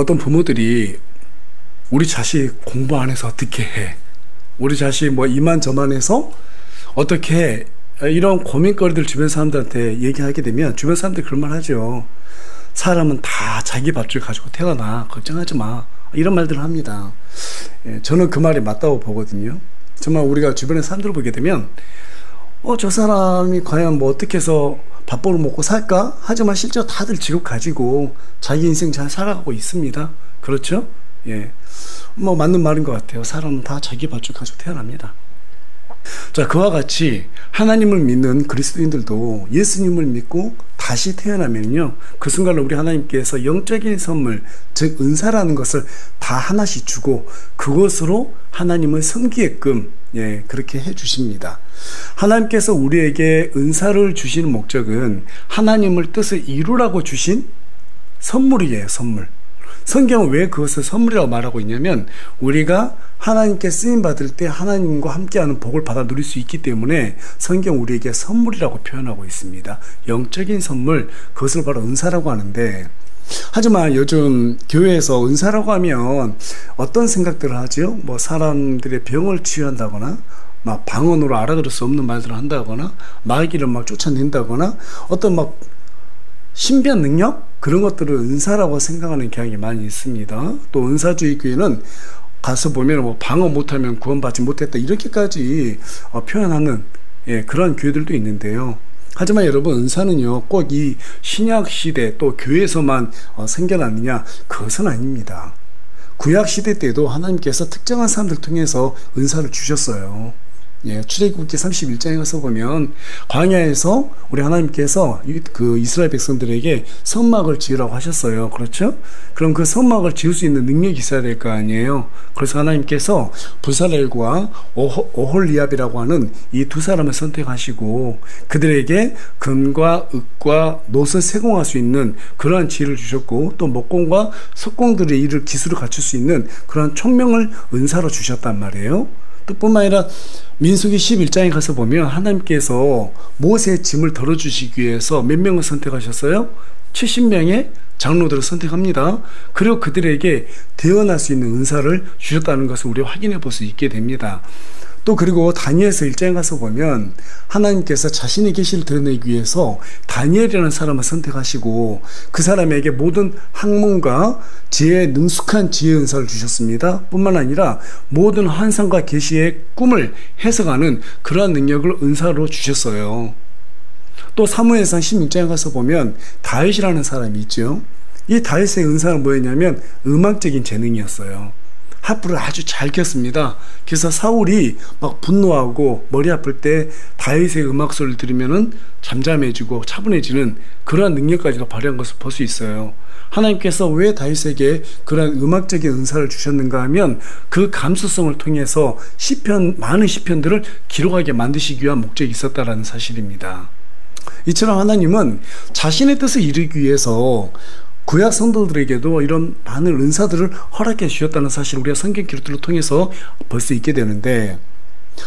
어떤 부모들이 우리 자식 공부 안 해서 어떻게 해? 우리 자식 뭐 이만저만해서 어떻게 해? 이런 고민거리들 주변 사람들한테 얘기하게 되면 주변 사람들이 그런 말 하죠. 사람은 다 자기 밥줄 가지고 태어나. 걱정하지 마. 이런 말들을 합니다. 저는 그 말이 맞다고 보거든요. 정말 우리가 주변의 사람들을 보게 되면 저 사람이 과연 뭐 어떻게 해서 밥벌어 먹고 살까? 하지만 실제로 다들 직업 가지고 자기 인생 잘 살아가고 있습니다. 그렇죠? 예. 뭐 맞는 말인 것 같아요. 사람은 다 자기 밥줄 가지고 태어납니다. 자, 그와 같이 하나님을 믿는 그리스도인들도 예수님을 믿고 다시 태어나면요, 그 순간에 우리 하나님께서 영적인 선물, 즉 은사라는 것을 다 하나씩 주고 그것으로 하나님을 섬기게끔 그렇게 해주십니다. 하나님께서 우리에게 은사를 주시는 목적은 하나님을 뜻을 이루라고 주신 선물이에요. 선물. 성경은 왜 그것을 선물이라고 말하고 있냐면 우리가 하나님께 쓰임받을 때 하나님과 함께하는 복을 받아 누릴 수 있기 때문에 성경 우리에게 선물이라고 표현하고 있습니다. 영적인 선물, 그것을 바로 은사라고 하는데, 하지만 요즘 교회에서 은사라고 하면 어떤 생각들을 하죠? 뭐 사람들의 병을 치유한다거나 막 방언으로 알아들을 수 없는 말들을 한다거나 마귀를 막 쫓아낸다거나 어떤 막 신비한 능력? 그런 것들을 은사라고 생각하는 경향이 많이 있습니다. 또 은사주의 교회는 가서 보면 뭐 방어 못하면 구원받지 못했다 이렇게까지 표현하는 그런 교회들도 있는데요. 하지만 여러분, 은사는요 꼭 이 신약 시대 또 교회에서만 생겨났느냐, 그것은 아닙니다. 구약 시대 때도 하나님께서 특정한 사람들을 통해서 은사를 주셨어요. 출애굽기 31장에 가서 보면 광야에서 우리 하나님께서 그 이스라엘 백성들에게 성막을 지으라고 하셨어요. 그렇죠? 그럼 그 성막을 지을 수 있는 능력이 있어야 될 거 아니에요. 그래서 하나님께서 부살렐과 오홀리압이라고 하는 이 두 사람을 선택하시고 그들에게 금과 윽과 놋을 세공할 수 있는 그러한 지혜를 주셨고, 또 목공과 석공들의 일을 기술을 갖출 수 있는 그러한 총명을 은사로 주셨단 말이에요. 또 뿐만 아니라 민수기 11장에 가서 보면 하나님께서 모세의 짐을 덜어주시기 위해서 몇 명을 선택하셨어요? 70명의 장로들을 선택합니다. 그리고 그들에게 대언할 수 있는 은사를 주셨다는 것을 우리가 확인해 볼 수 있게 됩니다. 또 그리고 다니엘서 1장에 가서 보면 하나님께서 자신의 계시를 드러내기 위해서 다니엘이라는 사람을 선택하시고 그 사람에게 모든 학문과 지혜에 능숙한 지혜 은사를 주셨습니다. 뿐만 아니라 모든 환상과 계시의 꿈을 해석하는 그러한 능력을 은사로 주셨어요. 또 사무엘상 16장에 가서 보면 다윗이라는 사람이 있죠. 이 다윗의 은사는 뭐였냐면 음악적인 재능이었어요. 하프를 아주 잘 켰습니다. 그래서 사울이 막 분노하고 머리 아플 때 다윗의 음악 소리를 들으면은 잠잠해지고 차분해지는 그러한 능력까지도 발휘한 것을 볼 수 있어요. 하나님께서 왜 다윗에게 그러한 음악적인 은사를 주셨는가 하면 그 감수성을 통해서 많은 시편들을 기록하게 만드시기 위한 목적이 있었다라는 사실입니다. 이처럼 하나님은 자신의 뜻을 이루기 위해서 구약 성도들에게도 이런 많은 은사들을 허락해 주셨다는 사실을 우리가 성경 기록들을 통해서 볼 수 있게 되는데,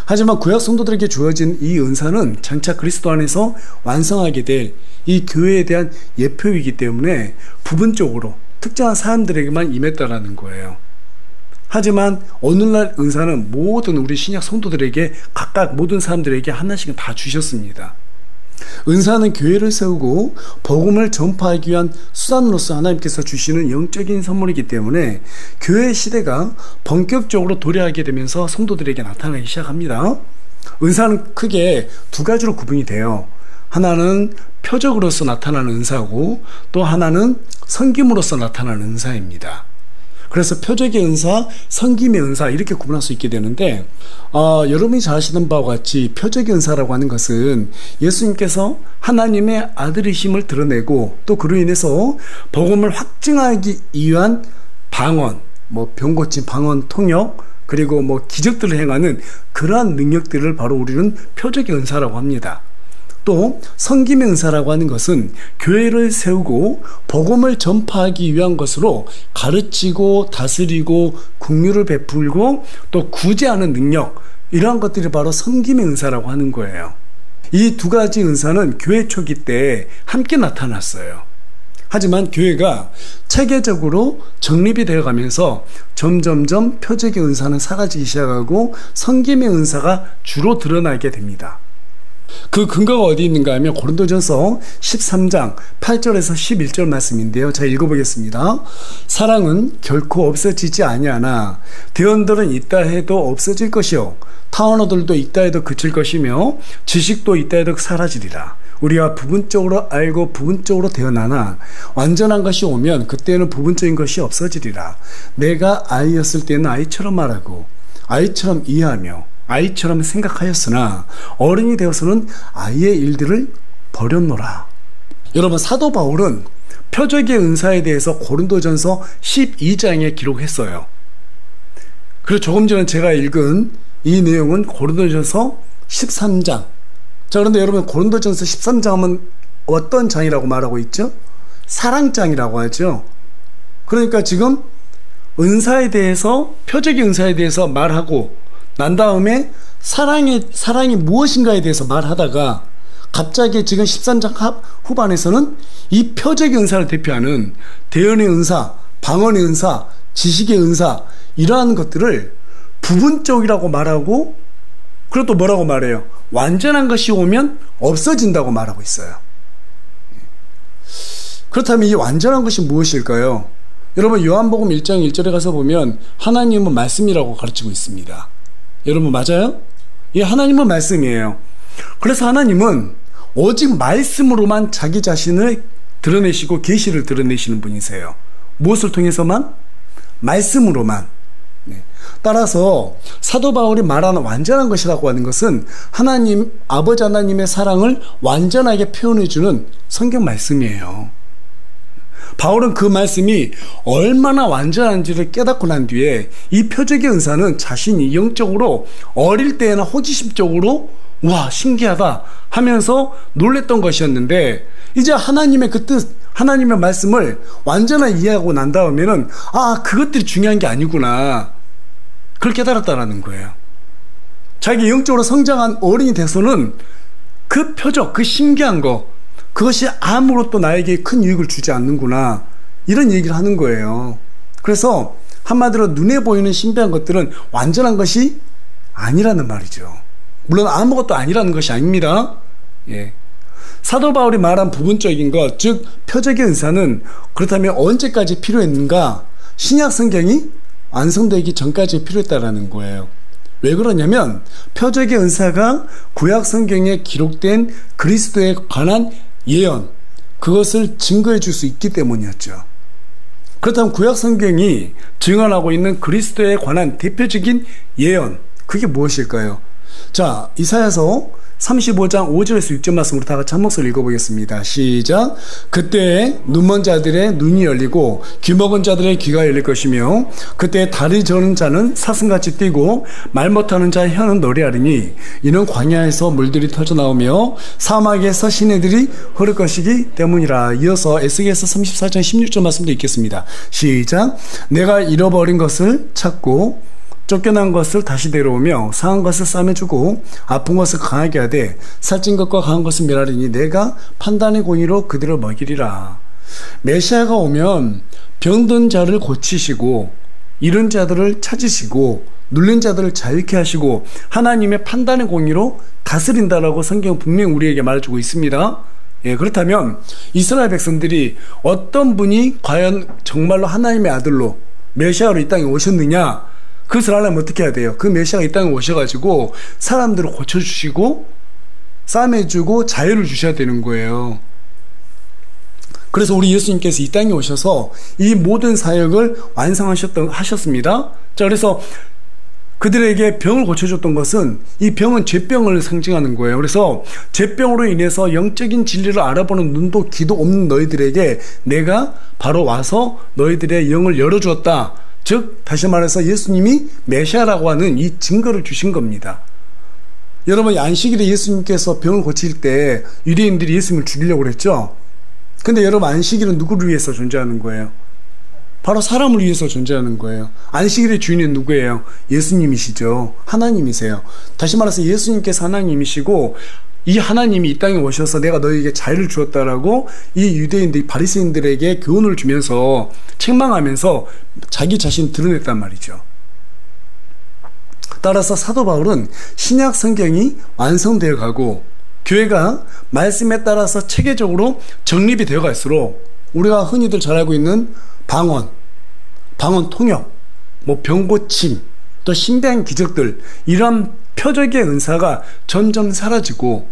하지만 구약 성도들에게 주어진 이 은사는 장차 그리스도 안에서 완성하게 될 이 교회에 대한 예표이기 때문에 부분적으로 특정한 사람들에게만 임했다라는 거예요. 하지만 오늘날 은사는 모든 우리 신약 성도들에게 각각 모든 사람들에게 하나씩은 다 주셨습니다. 은사는 교회를 세우고 복음을 전파하기 위한 수단으로서 하나님께서 주시는 영적인 선물이기 때문에 교회 시대가 본격적으로 도래하게 되면서 성도들에게 나타나기 시작합니다. 은사는 크게 두 가지로 구분이 돼요. 하나는 표적으로서 나타나는 은사고 또 하나는 섬김으로서 나타나는 은사입니다. 그래서 표적의 은사, 섬김의 은사 이렇게 구분할 수 있게 되는데, 여러분이 잘 아시는 바와 같이 표적의 은사라고 하는 것은 예수님께서 하나님의 아들이심을 드러내고 또 그로 인해서 복음을 확증하기 위한 방언, 병 고친 방언 통역, 그리고 기적들을 행하는 그러한 능력들을 바로 우리는 표적의 은사라고 합니다. 또 섬김의 은사라고 하는 것은 교회를 세우고 복음을 전파하기 위한 것으로 가르치고 다스리고 긍휼을 베풀고 또 구제하는 능력, 이러한 것들이 바로 섬김의 은사라고 하는 거예요. 이 두 가지 은사는 교회 초기 때 함께 나타났어요. 하지만 교회가 체계적으로 정립이 되어 가면서 점점점 표적의 은사는 사라지기 시작하고 섬김의 은사가 주로 드러나게 됩니다. 그 근거가 어디 있는가 하면 고린도전서 13장 8절에서 11절 말씀인데요. 자, 읽어보겠습니다. 사랑은 결코 없어지지 아니하나 대언들은 있다 해도 없어질 것이요 타언어들도 있다 해도 그칠 것이며 지식도 있다 해도 사라지리라. 우리가 부분적으로 알고 부분적으로 되어나나 완전한 것이 오면 그때는 부분적인 것이 없어지리라. 내가 아이였을 때는 아이처럼 말하고 아이처럼 이해하며 아이처럼 생각하였으나 어른이 되어서는 아이의 일들을 버렸노라. 여러분, 사도 바울은 표적의 은사에 대해서 고린도전서 12장에 기록했어요. 그리고 조금 전에 제가 읽은 이 내용은 고린도전서 13장. 자, 그런데 여러분, 고린도전서 13장 하면 어떤 장이라고 말하고 있죠? 사랑장이라고 하죠. 그러니까 지금 은사에 대해서, 표적의 은사에 대해서 말하고 난 다음에 사랑이 무엇인가에 대해서 말하다가 갑자기 지금 13장 후반에서는 이 표적의 은사를 대표하는 대언의 은사, 방언의 은사, 지식의 은사, 이러한 것들을 부분적이라고 말하고, 그리고 또 뭐라고 말해요? 완전한 것이 오면 없어진다고 말하고 있어요. 그렇다면 이 완전한 것이 무엇일까요? 여러분, 요한복음 1장 1절에 가서 보면 하나님은 말씀이라고 가르치고 있습니다. 여러분, 맞아요? 이 하나님은 말씀이에요. 그래서 하나님은 오직 말씀으로만 자기 자신을 드러내시고 계시를 드러내시는 분이세요. 무엇을 통해서만? 말씀으로만. 따라서 사도 바울이 말하는 완전한 것이라고 하는 것은 하나님, 아버지 하나님의 사랑을 완전하게 표현해주는 성경 말씀이에요. 바울은 그 말씀이 얼마나 완전한지를 깨닫고 난 뒤에 이 표적의 은사는 자신이 영적으로 어릴 때나 호기심적으로 와, 신기하다 하면서 놀랬던 것이었는데, 이제 하나님의 그 뜻, 하나님의 말씀을 완전히 이해하고 난 다음에는 그것들이 중요한 게 아니구나, 그걸 깨달았다라는 거예요. 자기 영적으로 성장한 어른이 돼서는 그 표적, 그 신기한 거, 그것이 아무것도 나에게 큰 유익을 주지 않는구나, 이런 얘기를 하는 거예요. 그래서 한마디로 눈에 보이는 신비한 것들은 완전한 것이 아니라는 말이죠. 물론 아무것도 아니라는 것이 아닙니다. 예. 사도 바울이 말한 부분적인 것, 즉 표적의 은사는 그렇다면 언제까지 필요했는가? 신약 성경이 완성되기 전까지 필요했다라는 거예요. 왜 그러냐면 표적의 은사가 구약 성경에 기록된 그리스도에 관한 예언, 그것을 증거해 줄 수 있기 때문이었죠. 그렇다면 구약 성경이 증언하고 있는 그리스도에 관한 대표적인 예언, 그게 무엇일까요? 자, 이사야서 35장 5절에서 6절 말씀으로 다 같이 한 목소리 읽어보겠습니다. 시작. 그때 눈먼 자들의 눈이 열리고 귀 먹은 자들의 귀가 열릴 것이며 그때 다리 저는 자는 사슴같이 뛰고 말 못하는 자의 혀는 노래하리니 이는 광야에서 물들이 터져나오며 사막에서 시내들이 흐를 것이기 때문이라. 이어서 에스겔서 34장 16절 말씀도 읽겠습니다. 시작. 내가 잃어버린 것을 찾고 쫓겨난 것을 다시 데려오며 상한 것을 싸매주고 아픈 것을 강하게 하되 살찐 것과 강한 것을 멸하리니 내가 판단의 공의로 그들을 먹이리라. 메시아가 오면 병든 자를 고치시고 잃은 자들을 찾으시고 눌린 자들을 자유케 하시고 하나님의 판단의 공의로 다스린다라고 성경은 분명히 우리에게 말해주고 있습니다. 예, 그렇다면 이스라엘 백성들이 어떤 분이 과연 정말로 하나님의 아들로 메시아로 이 땅에 오셨느냐, 그것을 하려면 어떻게 해야 돼요? 그 메시아가 이 땅에 오셔가지고 사람들을 고쳐주시고 싸매주고 자유를 주셔야 되는 거예요. 그래서 우리 예수님께서 이 땅에 오셔서 이 모든 사역을 하셨습니다. 자, 그래서 그들에게 병을 고쳐줬던 것은, 이 병은 죄병을 상징하는 거예요. 그래서 죄병으로 인해서 영적인 진리를 알아보는 눈도 귀도 없는 너희들에게 내가 바로 와서 너희들의 영을 열어주었다. 즉 다시 말해서 예수님이 메시아라고 하는 이 증거를 주신 겁니다. 여러분, 안식일에 예수님께서 병을 고칠 때 유대인들이 예수님을 죽이려고 그랬죠. 근데 여러분, 안식일은 누구를 위해서 존재하는 거예요? 바로 사람을 위해서 존재하는 거예요. 안식일의 주인은 누구예요? 예수님이시죠. 하나님이세요. 다시 말해서 예수님께서 하나님이시고 이 하나님이 이 땅에 오셔서 내가 너희에게 자유를 주었다라고 이 유대인들, 바리새인들에게 교훈을 주면서 책망하면서 자기 자신 드러냈단 말이죠. 따라서 사도 바울은 신약 성경이 완성되어 가고 교회가 말씀에 따라서 체계적으로 정립이 되어 갈수록 우리가 흔히들 잘 알고 있는 방언 통역, 병고침, 또 신비한 기적들, 이런 표적의 은사가 점점 사라지고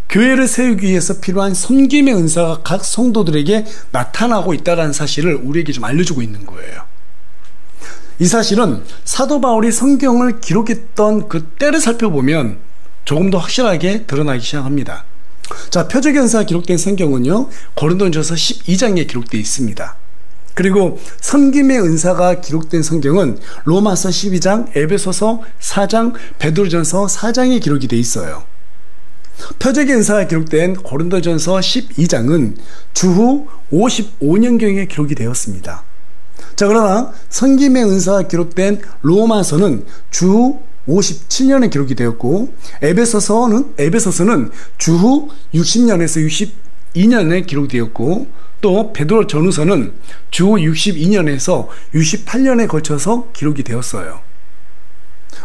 교회를 세우기 위해서 필요한 섬김의 은사가 각 성도들에게 나타나고 있다는 사실을 우리에게 좀 알려주고 있는 거예요. 이 사실은 사도 바울이 성경을 기록했던 그 때를 살펴보면 조금 더 확실하게 드러나기 시작합니다. 자, 표적의 은사가 기록된 성경은요, 고린도전서 12장에 기록되어 있습니다. 그리고 섬김의 은사가 기록된 성경은 로마서 12장, 에베소서 4장, 베드로전서 4장에 기록이 되어 있어요. 표적의 은사가 기록된 고린도전서 12장은 주후 55년경에 기록이 되었습니다. 자, 그러나 섬김의 은사가 기록된 로마서는 주후 57년에 기록이 되었고, 에베소서는 주후 60년에서 62년에 기록되었고, 또 베드로 전후서는 주후 62년에서 68년에 걸쳐서 기록이 되었어요.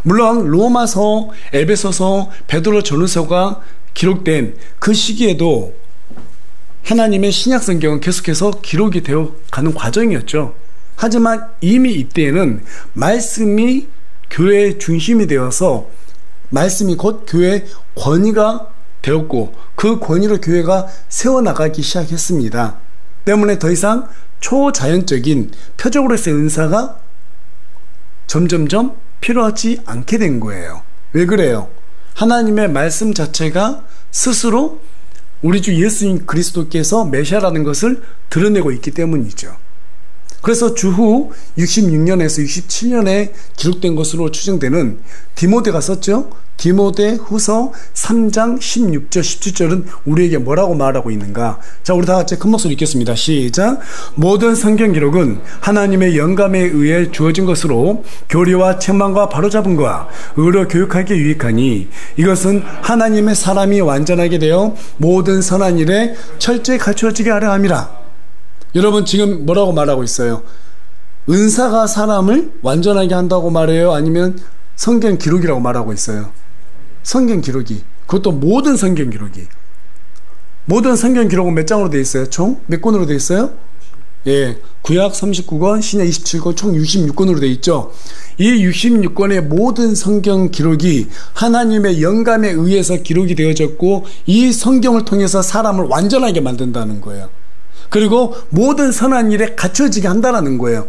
물론 로마서, 에베소서, 베드로 전후서가 기록된 그 시기에도 하나님의 신약 성경은 계속해서 기록이 되어 가는 과정이었죠. 하지만 이미 이때에는 말씀이 교회의 중심이 되어서 말씀이 곧 교회의 권위가 되었고, 그 권위로 교회가 세워나가기 시작했습니다. 때문에 더 이상 초자연적인 표적으로서의 은사가 점점점 필요하지 않게 된 거예요. 왜 그래요? 하나님의 말씀 자체가 스스로 우리 주 예수님 그리스도께서 메시아라는 것을 드러내고 있기 때문이죠. 그래서 주후 66년에서 67년에 기록된 것으로 추정되는 디모데가 썼죠. 디모데 후서 3장 16절 17절은 우리에게 뭐라고 말하고 있는가? 자, 우리 다 같이 큰 목소리 읽겠습니다. 시작. 모든 성경 기록은 하나님의 영감에 의해 주어진 것으로 교리와 책망과 바로잡음과 의로 교육하기에 유익하니 이것은 하나님의 사람이 완전하게 되어 모든 선한 일에 철저히 갖추어지게 하려 함이라. 여러분, 지금 뭐라고 말하고 있어요? 은사가 사람을 완전하게 한다고 말해요? 아니면 성경 기록이라고 말하고 있어요? 성경 기록이. 그것도 모든 성경 기록이. 모든 성경 기록은 몇 장으로 되어 있어요? 총 몇 권으로 되어 있어요? 예, 구약 39권, 신약 27권, 총 66권으로 되어 있죠. 이 66권의 모든 성경 기록이 하나님의 영감에 의해서 기록이 되어졌고, 이 성경을 통해서 사람을 완전하게 만든다는 거예요. 그리고 모든 선한 일에 갖춰지게 한다는 거예요.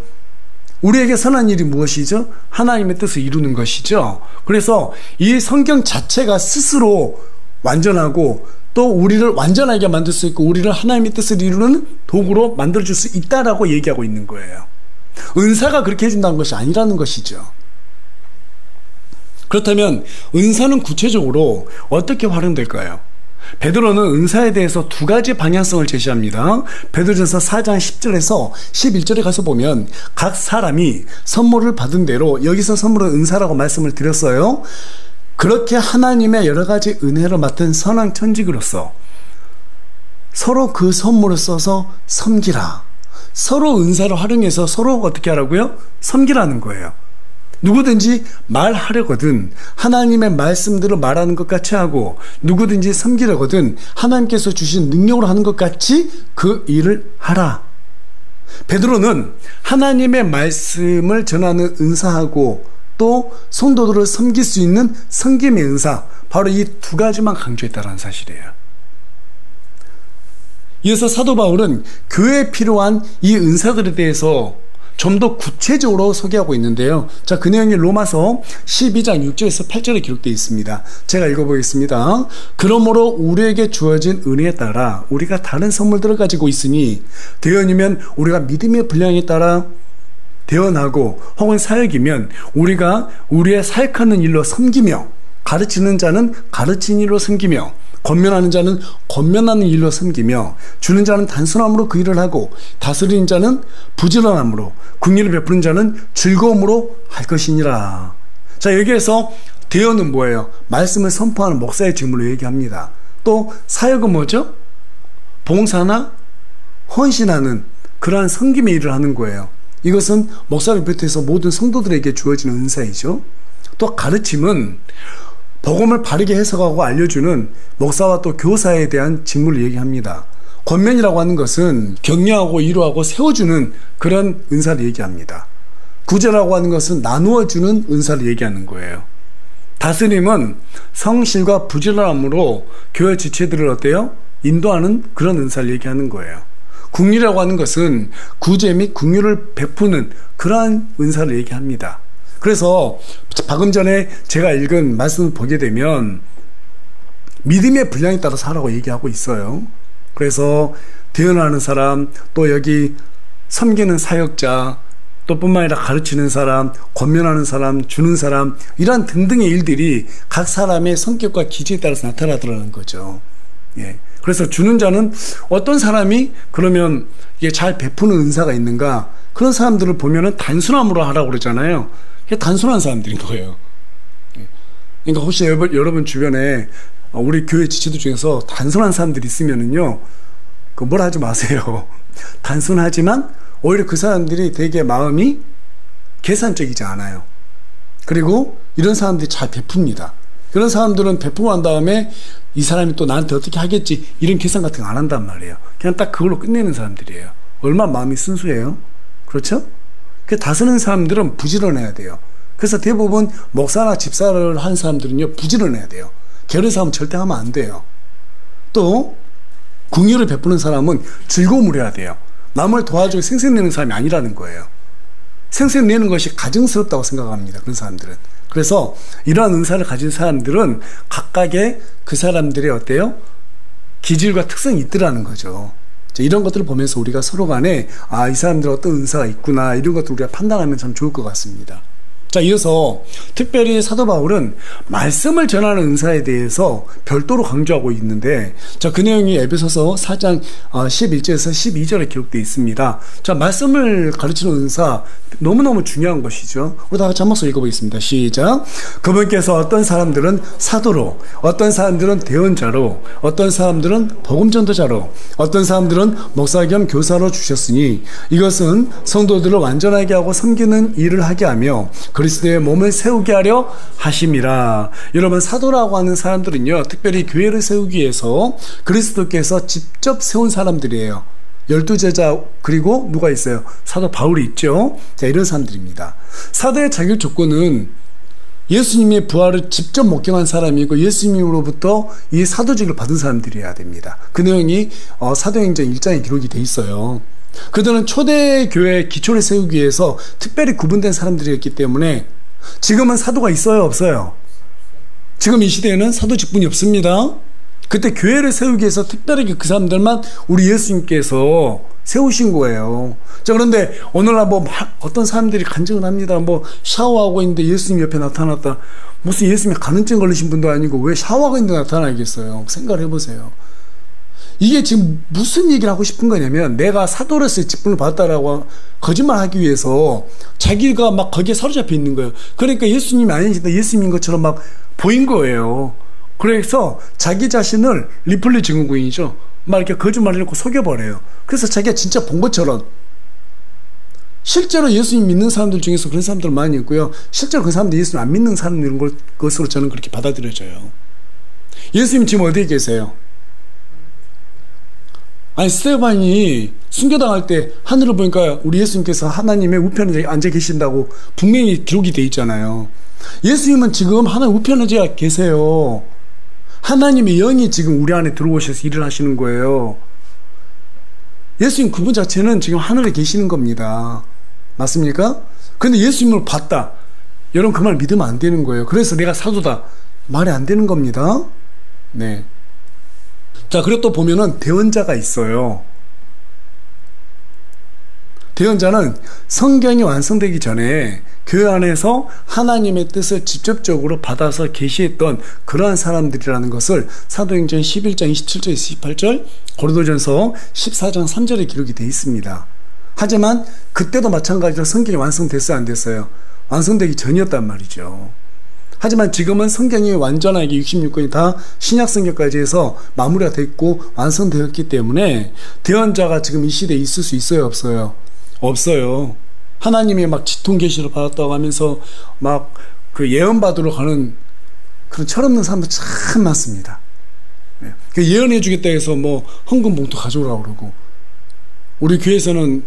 우리에게 선한 일이 무엇이죠? 하나님의 뜻을 이루는 것이죠. 그래서 이 성경 자체가 스스로 완전하고 또 우리를 완전하게 만들 수 있고 우리를 하나님의 뜻을 이루는 도구로 만들어줄 수 있다라고 얘기하고 있는 거예요. 은사가 그렇게 해준다는 것이 아니라는 것이죠. 그렇다면 은사는 구체적으로 어떻게 활용될까요? 베드로는 은사에 대해서 두 가지 방향성을 제시합니다. 베드로전서 4장 10절에서 11절에 가서 보면 각 사람이 선물을 받은 대로, 여기서 선물은 은사라고 말씀을 드렸어요. 그렇게 하나님의 여러 가지 은혜를 맡은 선한 천직으로서 서로 그 선물을 써서 섬기라. 서로 은사를 활용해서 서로 어떻게 하라고요? 섬기라는 거예요. 누구든지 말하려거든 하나님의 말씀들을 말하는 것 같이 하고, 누구든지 섬기려거든 하나님께서 주신 능력으로 하는 것 같이 그 일을 하라. 베드로는 하나님의 말씀을 전하는 은사하고 또 성도들을 섬길 수 있는 섬김의 은사, 바로 이 두 가지만 강조했다는 사실이에요. 이어서 사도 바울은 교회에 필요한 이 은사들에 대해서 좀 더 구체적으로 소개하고 있는데요. 자, 그 내용이 로마서 12장 6절에서 8절에 기록되어 있습니다. 제가 읽어보겠습니다. 그러므로 우리에게 주어진 은혜에 따라 우리가 다른 선물들을 가지고 있으니, 대언이면 우리가 믿음의 분량에 따라 대언하고, 혹은 사역이면 우리가 우리의 사역하는 일로 섬기며, 가르치는 자는 가르치는 일로 섬기며, 권면하는 자는 권면하는 일로 섬기며, 주는 자는 단순함으로 그 일을 하고, 다스리는 자는 부지런함으로, 긍휼을 베푸는 자는 즐거움으로 할 것이니라. 자, 여기에서 대언은 뭐예요? 말씀을 선포하는 목사의 직무를 얘기합니다. 또 사역은 뭐죠? 봉사나 헌신하는 그러한 섬김의 일을 하는 거예요. 이것은 목사를 비롯해서 모든 성도들에게 주어지는 은사이죠. 또 가르침은 복음을 바르게 해석하고 알려주는 목사와 또 교사에 대한 직무를 얘기합니다. 권면이라고 하는 것은 격려하고 위로하고 세워주는 그런 은사를 얘기합니다. 구제라고 하는 것은 나누어주는 은사를 얘기하는 거예요. 다스림은 성실과 부지런함으로 교회 지체들을 어때요? 인도하는 그런 은사를 얘기하는 거예요. 국리라고 하는 것은 구제 및 긍휼을 베푸는 그러한 은사를 얘기합니다. 그래서 방금 전에 제가 읽은 말씀을 보게 되면 믿음의 분량에 따라 살라고 얘기하고 있어요. 그래서 대언하는 사람, 또 여기 섬기는 사역자, 또 뿐만 아니라 가르치는 사람, 권면하는 사람, 주는 사람, 이러한 등등의 일들이 각 사람의 성격과 기질에 따라서 나타나더라는 거죠. 예. 그래서 주는 자는 어떤 사람이 그러면 이게 잘 베푸는 은사가 있는가? 그런 사람들을 보면은 단순함으로 하라고 그러잖아요. 이게 단순한 사람들인 거예요. 예. 그러니까 혹시 여러분 주변에 우리 교회 지체들 중에서 단순한 사람들이 있으면은요, 뭐라 하지 마세요. 단순하지만 오히려 그 사람들이 되게 마음이 계산적이지 않아요. 그리고 이런 사람들이 잘 베풉니다. 그런 사람들은 베푸고 난 다음에 이 사람이 또 나한테 어떻게 하겠지, 이런 계산 같은 거 안 한단 말이에요. 그냥 딱 그걸로 끝내는 사람들이에요. 얼마나 마음이 순수해요. 그렇죠? 다스리는 사람들은 부지런해야 돼요. 그래서 대부분 목사나 집사를 한 사람들은요, 부지런해야 돼요. 게으른 사람은 절대 하면 안 돼요. 또 긍휼을 베푸는 사람은 즐거움을 해야 돼요. 남을 도와주고 생색내는 사람이 아니라는 거예요. 생색내는 것이 가증스럽다고 생각합니다. 그런 사람들은. 그래서 이러한 은사를 가진 사람들은 각각의 그 사람들의 어때요? 기질과 특성이 있더라는 거죠. 이런 것들을 보면서 우리가 서로 간에 이 사람들 어떤 은사가 있구나, 이런 것들을 우리가 판단하면 참 좋을 것 같습니다. 자, 이어서 특별히 사도 바울은 말씀을 전하는 은사에 대해서 별도로 강조하고 있는데, 자, 그 내용이 에베소서 4장 11절에서 12절에 기록되어 있습니다. 자, 말씀을 가르치는 은사 너무너무 중요한 것이죠. 우리 다 같이 한 목소리 읽어보겠습니다. 시작. 그분께서 어떤 사람들은 사도로, 어떤 사람들은 대언자로, 어떤 사람들은 복음전도자로, 어떤 사람들은 목사 겸 교사로 주셨으니 이것은 성도들을 완전하게 하고 섬기는 일을 하게 하며 그리스도의 몸을 세우게 하려 하심이라. 여러분, 사도라고 하는 사람들은요, 특별히 교회를 세우기 위해서 그리스도께서 직접 세운 사람들이에요. 12제자, 그리고 누가 있어요? 사도 바울이 있죠. 자, 이런 사람들입니다. 사도의 자격 조건은 예수님의 부활을 직접 목격한 사람이고 예수님으로부터 이 사도직을 받은 사람들이어야 됩니다. 그 내용이 사도행전 1장에 기록이 돼 있어요. 그들은 초대교회의 기초를 세우기 위해서 특별히 구분된 사람들이었기 때문에 지금은 사도가 있어요, 없어요? 지금 이 시대에는 사도 직분이 없습니다. 그때 교회를 세우기 위해서 특별하게 그 사람들만 우리 예수님께서 세우신 거예요. 자, 그런데 오늘날 어떤 사람들이 간증을 합니다. 샤워하고 있는데 예수님 옆에 나타났다. 무슨 예수님이 간음증 걸리신 분도 아니고 왜 샤워하고 있는데 나타나겠어요? 생각을 해보세요. 이게 지금 무슨 얘기를 하고 싶은 거냐면, 내가 사도로서의 직분을 받았다라고 거짓말하기 위해서 자기가 막 거기에 사로잡혀 있는 거예요. 그러니까 예수님이 아니신데 예수님인 것처럼 막 보인 거예요. 그래서 자기 자신을 리플리 증후군이죠. 막 이렇게 거짓말을 해놓고 속여버려요. 그래서 자기가 진짜 본 것처럼. 실제로 예수님 믿는 사람들 중에서 그런 사람들 많이 있고요. 실제로 그 사람들 예수님 안 믿는 사람들인 것으로 저는 그렇게 받아들여져요. 예수님 지금 어디에 계세요? 아니, 스테반이 순교당할 때 하늘을 보니까 우리 예수님께서 하나님의 우편에 앉아 계신다고 분명히 기록이 돼 있잖아요. 예수님은 지금 하나님 우편에 앉아 계세요. 하나님의 영이 지금 우리 안에 들어오셔서 일을 하시는 거예요. 예수님 그분 자체는 지금 하늘에 계시는 겁니다. 맞습니까? 근데 예수님을 봤다. 여러분, 그 말 믿으면 안 되는 거예요. 그래서 내가 사도다. 말이 안 되는 겁니다. 네. 자, 그리고 또 보면은 대언자가 있어요. 대언자는 성경이 완성되기 전에 교회 안에서 하나님의 뜻을 직접적으로 받아서 계시했던 그러한 사람들이라는 것을 사도행전 11장 27절 28절, 고린도전서 14장 3절에 기록이 되어 있습니다. 하지만 그때도 마찬가지로 성경이 완성됐어요, 안 됐어요? 완성되기 전이었단 말이죠. 하지만 지금은 성경이 완전하게 66권이 다 신약 성경까지 해서 마무리가 됐고 완성되었기 때문에 대언자가 지금 이 시대에 있을 수 있어요, 없어요? 없어요. 하나님이 막 지통 계시를 받았다고 하면서 막 그 예언 받으러 가는 그런 철없는 사람들 참 많습니다. 그 예언해 주겠다 해서 뭐 헌금 봉투 가져오라고 그러고, 우리 교회에서는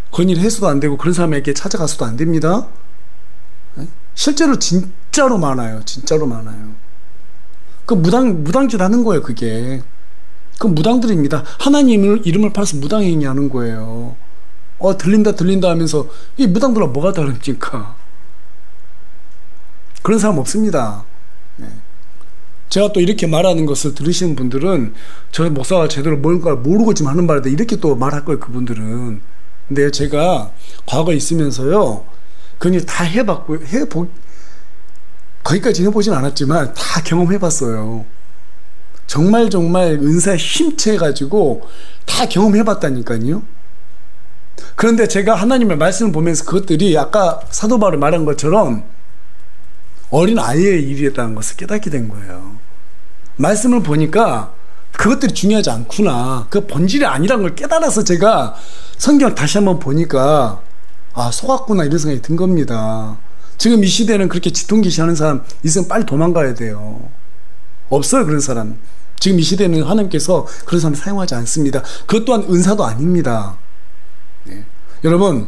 건의를 해서도 안 되고 그런 사람에게 찾아가서도 안 됩니다. 실제로 진짜로 많아요. 진짜로 많아요. 그 무당짓 하는 거예요, 그게. 그 무당들입니다. 하나님 이름을 팔아서 무당행위 하는 거예요. 들린다 하면서 이 무당들과 뭐가 다릅니까? 그런 사람 없습니다. 네. 제가 또 이렇게 말하는 것을 들으시는 분들은 저 목사가 제대로 뭔가 모르고 지금 하는 말인데 이렇게 또 말할 거예요, 그분들은. 근데 제가 과거에 있으면서요, 그냥 다 해봤고, 거기까지 해보진 않았지만 다 경험해봤어요. 정말 은사에 힘채가지고 다 경험해봤다니까요. 그런데 제가 하나님의 말씀을 보면서 그것들이 아까 사도 바울이 말한 것처럼 어린 아이의 일이었다는 것을 깨닫게 된 거예요. 말씀을 보니까 그것들이 중요하지 않구나, 그 본질이 아니란 걸 깨달아서 제가 성경 다시 한번 보니까 속았구나, 이런 생각이 든 겁니다. 지금 이 시대는 그렇게 지통계시 하는 사람 있으면 빨리 도망가야 돼요. 없어요, 그런 사람. 지금 이 시대는 하나님께서 그런 사람 사용하지 않습니다. 그것 또한 은사도 아닙니다. 네. 여러분,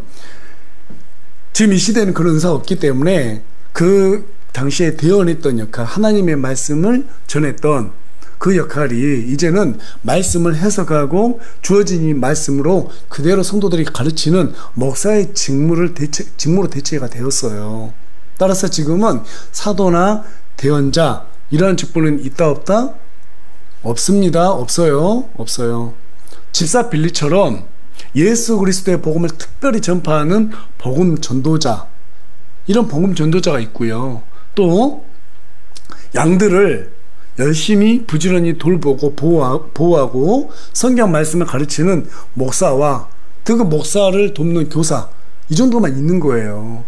지금 이 시대는 그런 은사가 없기 때문에 그 당시에 대언했던 역할, 하나님의 말씀을 전했던 그 역할이 이제는 말씀을 해석하고 주어진 이 말씀으로 그대로 성도들이 가르치는 목사의 직무로 대체가 되었어요. 따라서 지금은 사도나 대언자 이러한 직분은 있다 없다? 없습니다. 없어요. 집사 빌리처럼 예수 그리스도의 복음을 특별히 전파하는 복음 전도자, 이런 복음 전도자가 있고요. 또 양들을 열심히 부지런히 돌보고 보호하고 성경 말씀을 가르치는 목사와 그 목사를 돕는 교사, 이 정도만 있는 거예요.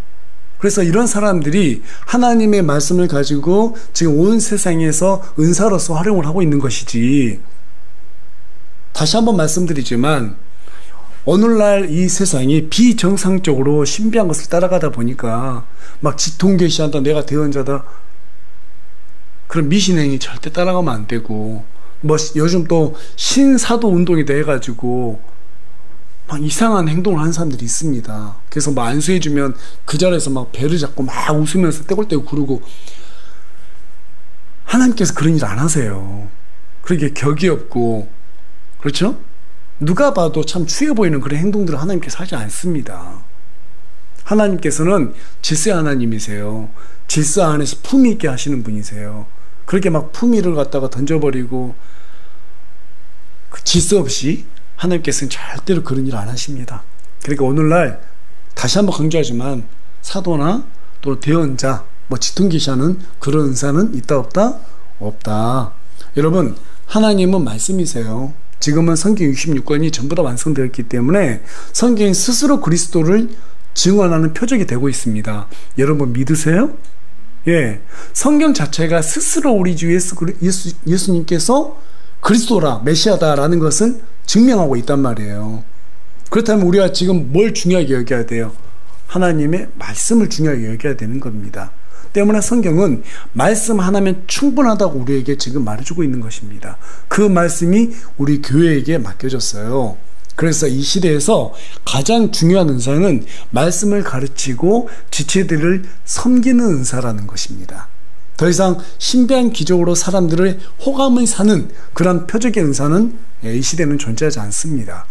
그래서 이런 사람들이 하나님의 말씀을 가지고 지금 온 세상에서 은사로서 활용을 하고 있는 것이지, 다시 한번 말씀드리지만 오늘날 이 세상이 비정상적으로 신비한 것을 따라가다 보니까 막 지통계시한다, 내가 대언자다, 그런 미신행위 절대 따라가면 안 되고, 뭐 요즘 또 신사도 운동이다 해가지고 막 이상한 행동을 하는 사람들이 있습니다. 그래서 뭐 안수해주면 그 자리에서 막 배를 잡고 막 웃으면서 떼굴떼굴 구르고, 하나님께서 그런 일 안 하세요. 그렇게 격이 없고, 그렇죠? 누가 봐도 참 추해 보이는 그런 행동들을 하나님께서 하지 않습니다. 하나님께서는 질서의 하나님이세요. 질서 안에서 품위 있게 하시는 분이세요. 그렇게 막 품위를 갖다가 던져버리고 그 질서 없이 하나님께서는 절대로 그런 일 안 하십니다. 그러니까 오늘날 다시 한번 강조하지만 사도나 또 대언자, 뭐 지통계시하는 그런 은사는 있다 없다? 없다. 여러분, 하나님은 말씀이세요. 지금은 성경 66권이 전부 다 완성되었기 때문에 성경이 스스로 그리스도를 증언하는 표적이 되고 있습니다. 여러분 믿으세요? 예, 성경 자체가 스스로 우리 주 예수님께서 그리스도라, 메시아다라는 것을 증명하고 있단 말이에요. 그렇다면 우리가 지금 뭘 중요하게 여겨야 돼요? 하나님의 말씀을 중요하게 여겨야 되는 겁니다. 때문에 성경은 말씀 하나면 충분하다고 우리에게 지금 말해주고 있는 것입니다. 그 말씀이 우리 교회에게 맡겨졌어요. 그래서 이 시대에서 가장 중요한 은사는 말씀을 가르치고 지체들을 섬기는 은사라는 것입니다. 더 이상 신비한 기적으로 사람들의 호감을 사는 그런 표적의 은사는 이 시대는 존재하지 않습니다.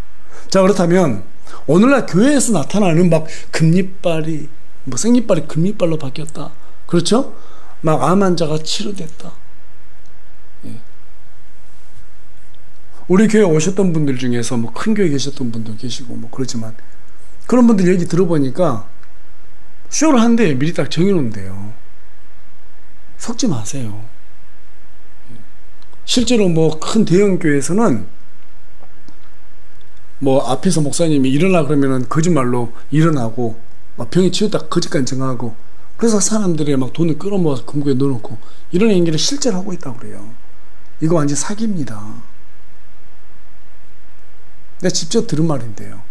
자, 그렇다면 오늘날 교회에서 나타나는 막 금리빨이, 뭐 생리빨이 금리빨로 바뀌었다, 그렇죠? 막 암 환자가 치료됐다. 예. 우리 교회 오셨던 분들 중에서 뭐 큰 교회 계셨던 분도 계시고 뭐 그렇지만, 그런 분들 얘기 들어보니까 쇼를 한대 미리 딱 정해놓는데요. 속지 마세요. 실제로 뭐 큰 대형 교회에서는 뭐 앞에서 목사님이 일어나 그러면은 거짓말로 일어나고, 막 병이 치웠다 거짓까지 정하고, 그래서 사람들이 막 돈을 끌어모아서 금고에 넣어놓고 이런 행위를 실제로 하고 있다고 그래요. 이거 완전 사기입니다. 내가 직접 들은 말인데요.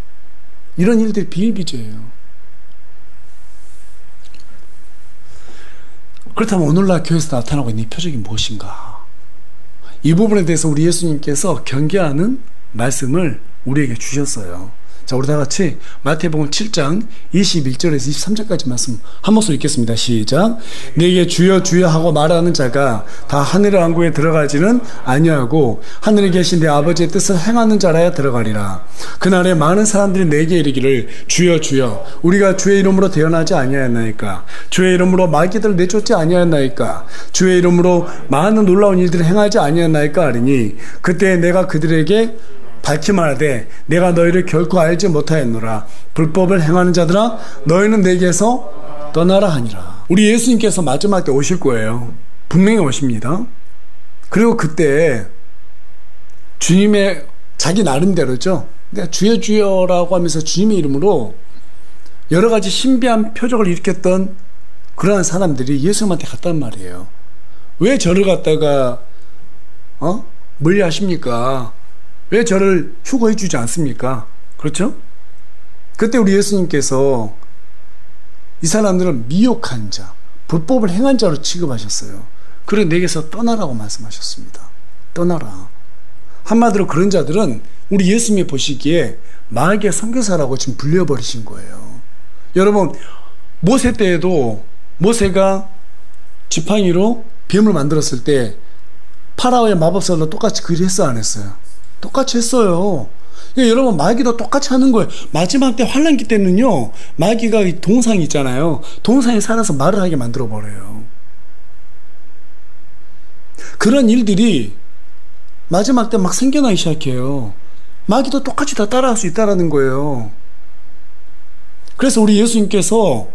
이런 일들이 비일비재예요. 그렇다면 오늘날 교회에서 나타나고 있는 이 표적이 무엇인가? 이 부분에 대해서 우리 예수님께서 경계하는 말씀을 우리에게 주셨어요. 자, 우리 다 같이 마태복음 7장 21절에서 23절까지 말씀 한 목소리 읽겠습니다. 시작. 내게 주여 주여 하고 말하는 자가 다 하늘의 왕국에 들어가지는 아니하고 하늘에 계신 내 아버지의 뜻을 행하는 자라야 들어가리라. 그날에 많은 사람들이 내게 이르기를 주여 주여 우리가 주의 이름으로 대언하지 아니하였나이까? 주의 이름으로 마귀들을 내쫓지 아니하였나이까? 주의 이름으로 많은 놀라운 일들을 행하지 아니하였나이까? 하리니 그때 내가 그들에게 밝히 말하되 내가 너희를 결코 알지 못하였노라. 불법을 행하는 자들아 너희는 내게서 떠나라 하니라. 우리 예수님께서 마지막 때 오실 거예요. 분명히 오십니다. 그리고 그때 주님의 자기 나름대로죠. 내가 주여 주여라고 하면서 주님의 이름으로 여러 가지 신비한 표적을 일으켰던 그러한 사람들이 예수님한테 갔단 말이에요. 왜 저를 갖다가 멀리하십니까? 왜 저를 휴거해 주지 않습니까? 그렇죠? 그때 우리 예수님께서 이 사람들은 미혹한 자, 불법을 행한 자로 취급하셨어요. 그리고 내게서 떠나라고 말씀하셨습니다. 떠나라. 한마디로 그런 자들은 우리 예수님이 보시기에 마귀의 선교사라고 지금 불려버리신 거예요. 여러분, 모세 때에도 모세가 지팡이로 뱀을 만들었을 때 파라오의 마법사도 똑같이 그 일을 했어 안 했어요? 똑같이 했어요. 그러니까 여러분, 마귀도 똑같이 하는 거예요. 마지막 때 환란기 때는요, 마귀가 이 동상이 있잖아요. 동상에 살아서 말을 하게 만들어 버려요. 그런 일들이 마지막 때 막 생겨나기 시작해요. 마귀도 똑같이 다 따라할 수 있다라는 거예요. 그래서 우리 예수님께서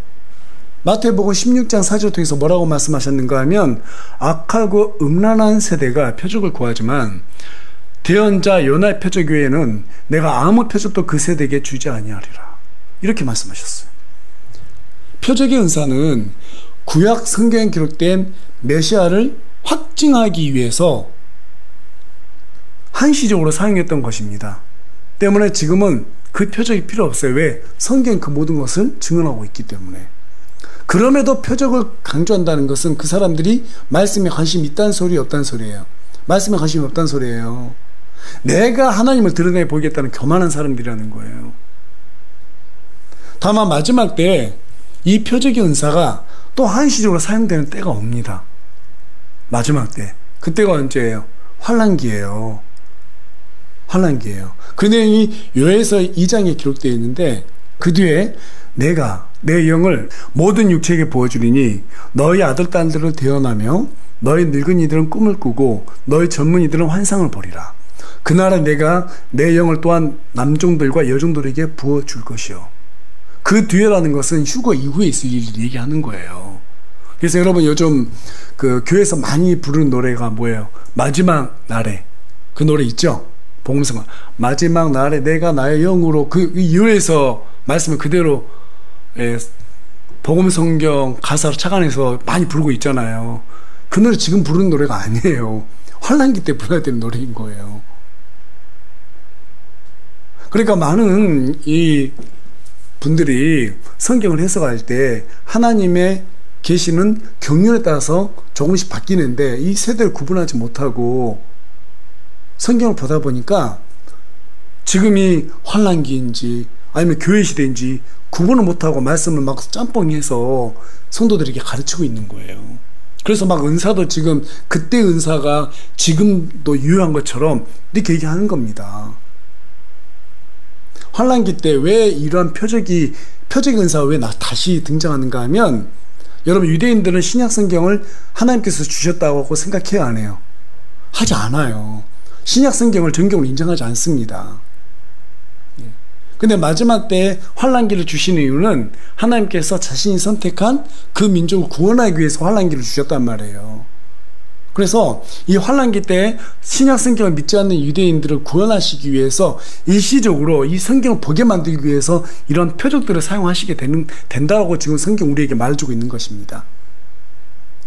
마태복음 16장 4절 통해서 뭐라고 말씀하셨는가 하면 악하고 음란한 세대가 표적을 구하지만 대언자 요나의 표적 외에는 내가 아무 표적도 그 세대에게 주지 아니하리라. 이렇게 말씀하셨어요. 표적의 은사는 구약 성경에 기록된 메시아를 확증하기 위해서 한시적으로 사용했던 것입니다. 때문에 지금은 그 표적이 필요 없어요. 왜? 성경 그 모든 것을 증언하고 있기 때문에. 그럼에도 표적을 강조한다는 것은 그 사람들이 말씀에 관심이 있다는 소리 없다는 소리예요. 말씀에 관심이 없다는 소리예요. 내가 하나님을 드러내 보이겠다는 교만한 사람들이라는 거예요. 다만 마지막 때 이 표적의 은사가 또 한시적으로 사용되는 때가 옵니다. 마지막 때. 그때가 언제예요? 환란기예요. 환란기예요. 그 내용이 요에서 2장에 기록되어 있는데 그 뒤에 내가 내 영을 모든 육체에게 부어주리니 너희 아들 딸들을 대언하며 너희 늙은이들은 꿈을 꾸고 너희 젊은이들은 환상을 보리라. 그날에 내가 내 영을 또한 남종들과 여종들에게 부어줄 것이요. 그 뒤에라는 것은 휴거 이후에 있을 일을 얘기하는 거예요. 그래서 여러분 요즘 그 교회에서 많이 부르는 노래가 뭐예요? 마지막 날에. 그 노래 있죠? 복음성 마지막 날에 내가 나의 영으로 그 이후에서 말씀을 그대로 복음성경 가사로 착안해서 많이 부르고 있잖아요. 그 노래 지금 부르는 노래가 아니에요. 환란기 때 불러야 되는 노래인 거예요. 그러니까 많은 이 분들이 성경을 해석할 때 하나님의 계시는 경륜에 따라서 조금씩 바뀌는데 이 세대를 구분하지 못하고 성경을 보다 보니까 지금이 환란기인지 아니면 교회 시대인지 구분을 못하고 말씀을 막 짬뽕해서 성도들에게 가르치고 있는 거예요. 그래서 막 은사도 지금 그때 은사가 지금도 유효한 것처럼 이렇게 얘기하는 겁니다. 환란기 때 왜 이러한 표적의 은사가 왜 다시 등장하는가 하면 여러분 유대인들은 신약 성경을 하나님께서 주셨다고 생각해야 안 해요? 하지 않아요. 신약 성경을 정경으로 인정하지 않습니다. 근데 마지막 때 환란기를 주시는 이유는 하나님께서 자신이 선택한 그 민족을 구원하기 위해서 환란기를 주셨단 말이에요. 그래서 이 환란기 때 신약 성경을 믿지 않는 유대인들을 구원하시기 위해서 일시적으로 이 성경을 보게 만들기 위해서 이런 표적들을 사용하시게 된다고 지금 성경 우리에게 말해주고 있는 것입니다.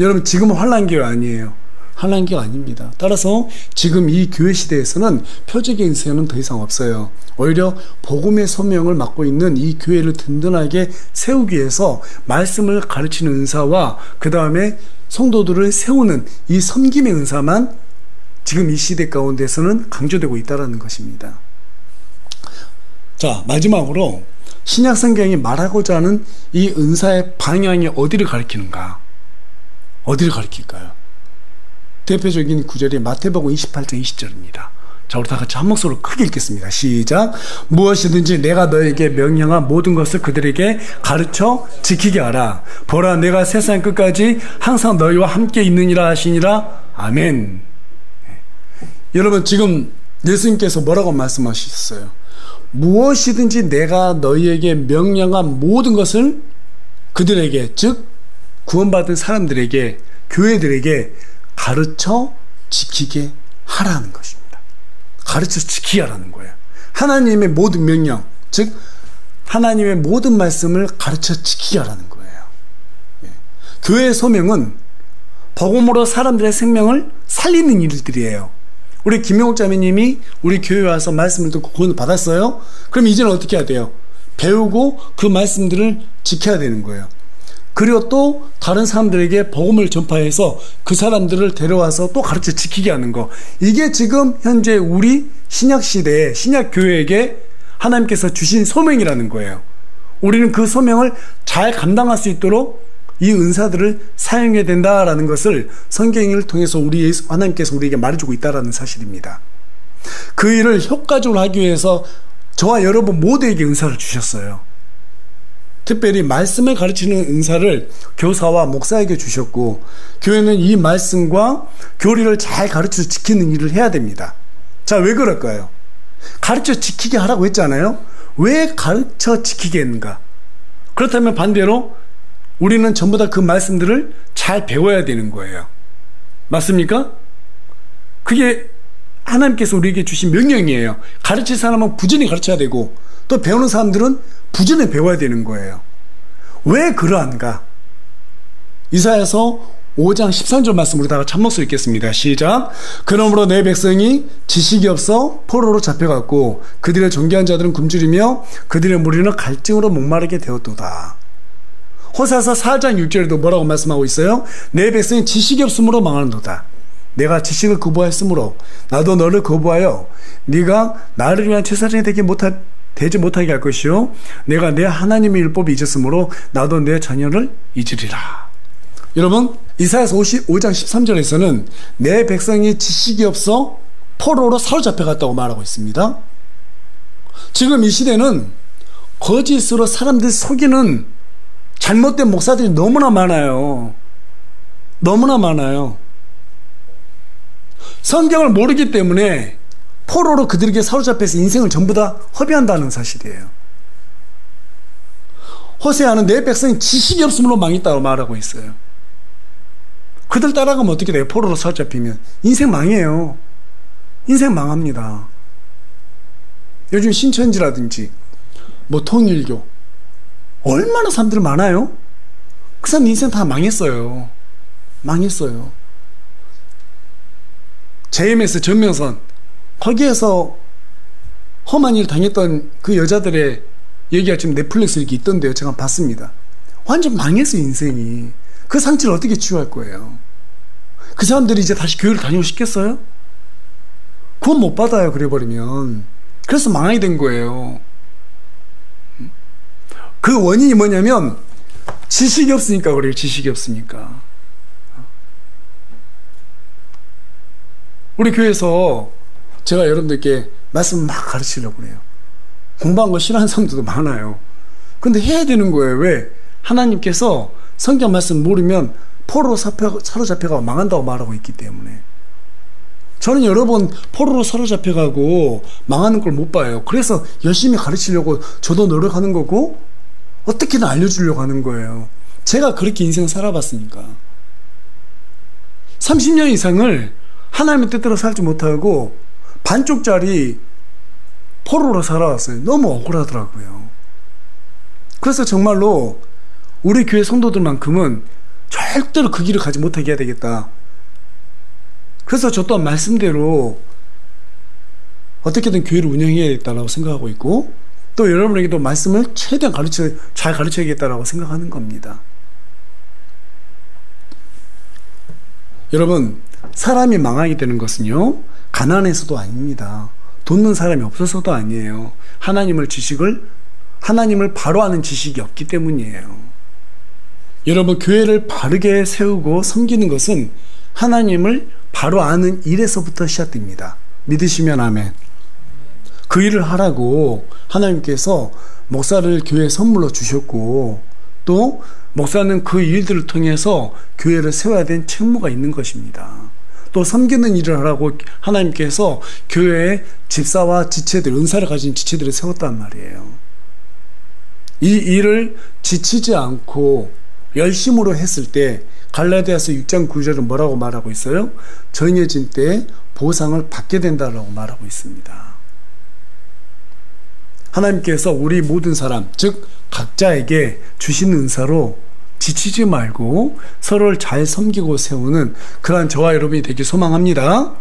여러분, 지금은 환란기가 아니에요. 환란기가 아닙니다. 따라서 지금 이 교회 시대에서는 표적의 은사는 더 이상 없어요. 오히려 복음의 소명을 맡고 있는 이 교회를 든든하게 세우기 위해서 말씀을 가르치는 은사와 그 다음에 성도들을 세우는 이 섬김의 은사만 지금 이 시대 가운데서는 강조되고 있다는 것입니다. 자, 마지막으로 신약 성경이 말하고자 하는 이 은사의 방향이 어디를 가리키는가? 어디를 가리킬까요? 대표적인 구절이 마태복음 28장 20절입니다. 자, 우리 다 같이 한 목소리로 크게 읽겠습니다. 시작. 무엇이든지 내가 너에게 명령한 모든 것을 그들에게 가르쳐 지키게 하라. 보라, 내가 세상 끝까지 항상 너희와 함께 있느니라 하시니라. 아멘. 여러분, 지금 예수님께서 뭐라고 말씀하셨어요? 무엇이든지 내가 너희에게 명령한 모든 것을 그들에게, 즉 구원받은 사람들에게, 교회들에게 가르쳐 지키게 하라는 것입니다. 가르쳐 지키게 하라는 거예요. 하나님의 모든 명령, 즉 하나님의 모든 말씀을 가르쳐 지키게 하라는 거예요. 예. 교회의 소명은 복음으로 사람들의 생명을 살리는 일들이에요. 우리 김영욱 자매님이 우리 교회에 와서 말씀을 듣고 구원을 받았어요. 그럼 이제는 어떻게 해야 돼요? 배우고 그 말씀들을 지켜야 되는 거예요. 그리고 또 다른 사람들에게 복음을 전파해서 그 사람들을 데려와서 또 가르쳐 지키게 하는 거. 이게 지금 현재 우리 신약시대에 신약교회에게 하나님께서 주신 소명이라는 거예요. 우리는 그 소명을 잘 감당할 수 있도록 이 은사들을 사용해야 된다라는 것을 성경을 통해서 하나님께서 우리에게 말해주고 있다는 사실입니다. 그 일을 효과적으로 하기 위해서 저와 여러분 모두에게 은사를 주셨어요. 특별히 말씀을 가르치는 은사를 교사와 목사에게 주셨고, 교회는 이 말씀과 교리를 잘 가르쳐 지키는 일을 해야 됩니다. 자, 왜 그럴까요? 가르쳐 지키게 하라고 했잖아요. 왜 가르쳐 지키게 했는가? 그렇다면 반대로 우리는 전부 다 그 말씀들을 잘 배워야 되는 거예요. 맞습니까? 그게 하나님께서 우리에게 주신 명령이에요. 가르칠 사람은 부지런히 가르쳐야 되고, 또 배우는 사람들은 부지런히 배워야 되는 거예요. 왜 그러한가? 이사야서 5장 13절 말씀 우리 다 같이 한 목소리 읽겠습니다. 시작. 그러므로 내 백성이 지식이 없어 포로로 잡혀갔고 그들의 존귀한 자들은 굶주리며 그들의 무리는 갈증으로 목마르게 되었도다. 호세아서 4장 6절에도 뭐라고 말씀하고 있어요? 내 백성이 지식이 없으므로 망하는도다. 내가 지식을 거부하였으므로 나도 너를 거부하여 네가 나를 위한 제사장이 되지 못하게 할 것이요 내가 내 하나님의 율법을 잊었으므로 나도 내 자녀를 잊으리라. 여러분, 이사야서 5장 13절에서는 내 백성이 지식이 없어 포로로 사로잡혀갔다고 말하고 있습니다. 지금 이 시대는 거짓으로 사람들 속이는 잘못된 목사들이 너무나 많아요. 너무나 많아요. 성경을 모르기 때문에 포로로 그들에게 사로잡혀서 인생을 전부 다 허비한다는 사실이에요. 호세아는 내 백성이 지식이 없으므로 망했다고 말하고 있어요. 그들 따라가면 어떻게 돼요? 포로로 사로잡히면 인생 망해요. 인생 망합니다. 요즘 신천지라든지 뭐 통일교 얼마나 사람들 많아요? 그 사람 인생 다 망했어요. 망했어요. JMS 전명선 거기에서 험한 일 당했던 그 여자들의 얘기가 지금 넷플릭스에 이렇게 있던데요. 제가 봤습니다. 완전 망했어요, 인생이. 그 상처를 어떻게 치유할 거예요? 그 사람들이 이제 다시 교회를 다니고 싶겠어요? 구원 못 받아요, 그래버리면. 그래서 망하게 된 거예요. 그 원인이 뭐냐면 지식이 없으니까 그래요. 지식이 없으니까. 우리 교회에서 제가 여러분들께 말씀 막 가르치려고 그래요. 공부한 거 싫어하는 사람들도 많아요. 근데 해야 되는 거예요. 왜? 하나님께서 성경 말씀 모르면 포로로 사로잡혀가고 망한다고 말하고 있기 때문에. 저는 여러 번 포로로 사로잡혀가고 망하는 걸 못 봐요. 그래서 열심히 가르치려고 저도 노력하는 거고 어떻게든 알려주려고 하는 거예요. 제가 그렇게 인생 살아봤으니까. 30년 이상을 하나님의 뜻대로 살지 못하고 반쪽짜리 포로로 살아왔어요. 너무 억울하더라고요. 그래서 정말로 우리 교회 성도들만큼은 절대로 그 길을 가지 못하게 해야 되겠다. 그래서 저 또한 말씀대로 어떻게든 교회를 운영해야겠다라고 생각하고 있고, 또 여러분에게도 말씀을 최대한 잘 가르쳐야겠다라고 생각하는 겁니다. 여러분, 사람이 망하게 되는 것은요, 가난해서도 아닙니다. 돕는 사람이 없어서도 아니에요. 하나님을 바로 아는 지식이 없기 때문이에요. 여러분, 교회를 바르게 세우고 섬기는 것은 하나님을 바로 아는 일에서부터 시작됩니다. 믿으시면 아멘. 그 일을 하라고 하나님께서 목사를 교회에 선물로 주셨고, 또 목사는 그 일들을 통해서 교회를 세워야 되는 책무가 있는 것입니다. 또 섬기는 일을 하라고 하나님께서 교회에 집사와 지체들, 은사를 가진 지체들을 세웠단 말이에요. 이 일을 지치지 않고 열심으로 했을 때 갈라디아서 6장 9절은 뭐라고 말하고 있어요? 정해진 때에 보상을 받게 된다라고 말하고 있습니다. 하나님께서 우리 모든 사람, 즉 각자에게 주신 은사로 지치지 말고 서로를 잘 섬기고 세우는 그러한 저와 여러분이 되길 소망합니다.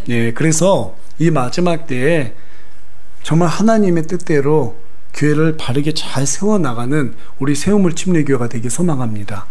예, 그래서 이 마지막 때에 정말 하나님의 뜻대로 교회를 바르게 잘 세워나가는 우리 세우물 침례교회가 되길 소망합니다.